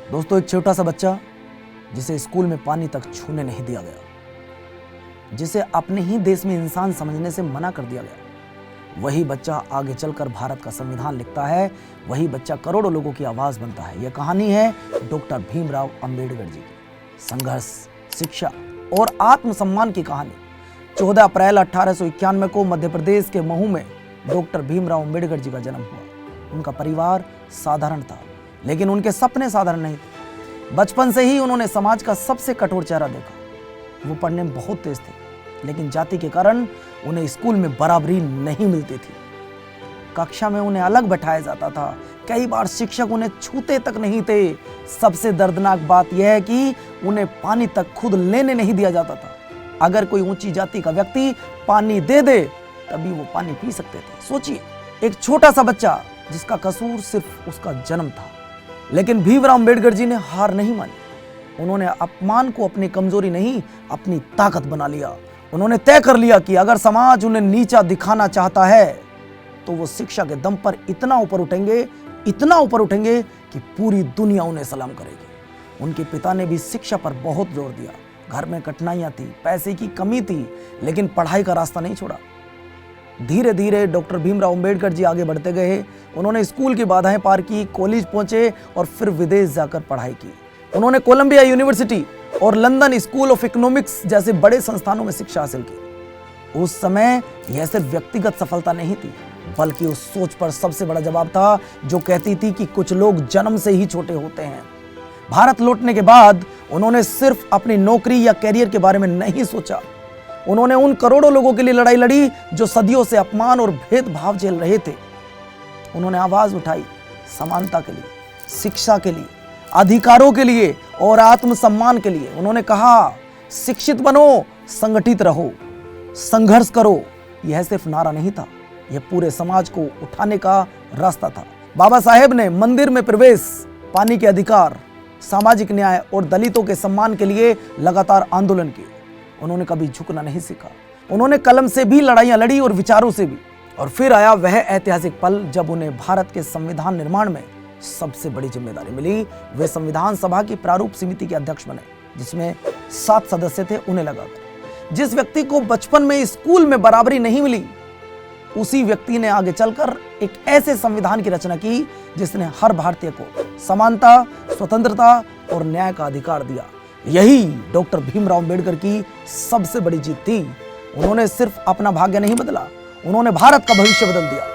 दोस्तों, एक छोटा सा बच्चा जिसे स्कूल में पानी तक छूने नहीं दिया गया, जिसे अपने ही देश में इंसान समझने से मना कर दिया गया, वही बच्चा आगे चलकर भारत का संविधान लिखता है। वही बच्चा करोड़ों लोगों की आवाज बनता है। यह कहानी है डॉक्टर भीमराव अंबेडकर जी की संघर्ष, शिक्षा और आत्मसम्मान की कहानी। 14 अप्रैल 1891 को मध्य प्रदेश के महू में डॉक्टर भीमराव अंबेडकर जी का जन्म हुआ। उनका परिवार साधारण था, लेकिन उनके सपने साधारण नहीं थे। बचपन से ही उन्होंने समाज का सबसे कठोर चेहरा देखा। वो पढ़ने में बहुत तेज थे, लेकिन जाति के कारण उन्हें स्कूल में बराबरी नहीं मिलती थी। कक्षा में उन्हें अलग बैठाया जाता था। कई बार शिक्षक उन्हें छूते तक नहीं थे। सबसे दर्दनाक बात यह है कि उन्हें पानी तक खुद लेने नहीं दिया जाता था। अगर कोई ऊंची जाति का व्यक्ति पानी दे दे तभी वो पानी पी सकते थे। सोचिए, एक छोटा सा बच्चा जिसका कसूर सिर्फ उसका जन्म था। लेकिन भीमराव अंबेडकर जी ने हार नहीं मानी। उन्होंने अपमान को अपनी कमजोरी नहीं, अपनी ताकत बना लिया। उन्होंने तय कर लिया कि अगर समाज उन्हें नीचा दिखाना चाहता है तो वो शिक्षा के दम पर इतना ऊपर उठेंगे कि पूरी दुनिया उन्हें सलाम करेगी। उनके पिता ने भी शिक्षा पर बहुत जोर दिया। घर में कठिनाइयां थी, पैसे की कमी थी, लेकिन पढ़ाई का रास्ता नहीं छोड़ा। धीरे धीरे डॉक्टर भीमराव अंबेडकर जी आगे बढ़ते गए। उन्होंने स्कूल की बाधाएं पार की, कॉलेज पहुंचे और फिर विदेश जाकर पढ़ाई की। उन्होंने कोलंबिया यूनिवर्सिटी और लंदन स्कूल ऑफ इकोनॉमिक्स जैसे बड़े संस्थानों में शिक्षा हासिल की। उस समय यह सिर्फ व्यक्तिगत सफलता नहीं थी, बल्कि उस सोच पर सबसे बड़ा जवाब था जो कहती थी कि कुछ लोग जन्म से ही छोटे होते हैं। भारत लौटने के बाद उन्होंने सिर्फ अपनी नौकरी या कैरियर के बारे में नहीं सोचा। उन्होंने उन करोड़ों लोगों के लिए लड़ाई लड़ी जो सदियों से अपमान और भेदभाव झेल रहे थे। उन्होंने आवाज उठाई समानता के लिए, शिक्षा के लिए, अधिकारों के लिए और आत्मसम्मान के लिए। उन्होंने कहा, शिक्षित बनो, संगठित रहो, संघर्ष करो। यह सिर्फ नारा नहीं था, यह पूरे समाज को उठाने का रास्ता था। बाबा साहेब ने मंदिर में प्रवेश, पानी के अधिकार, सामाजिक न्याय और दलितों के सम्मान के लिए लगातार आंदोलन किए। उन्होंने कभी झुकना नहीं सीखा। उन्होंने कलम से भी लड़ाइयां लड़ी और विचारों से भी। और फिर आया वह ऐतिहासिक पल जब उन्हें भारत के संविधान निर्माण में सबसे बड़ी जिम्मेदारी मिली। वे संविधान सभा की प्रारूप समिति के अध्यक्ष बने, जिसमें 7 सदस्य थे। उन्हें लगा जिस व्यक्ति को बचपन में स्कूल में बराबरी नहीं मिली, उसी व्यक्ति ने आगे चलकर एक ऐसे संविधान की रचना की जिसने हर भारतीय को समानता, स्वतंत्रता और न्याय का अधिकार दिया। यही डॉक्टर भीमराव अंबेडकर की सबसे बड़ी जीत थी। उन्होंने सिर्फ अपना भाग्य नहीं बदला, उन्होंने भारत का भविष्य बदल दिया।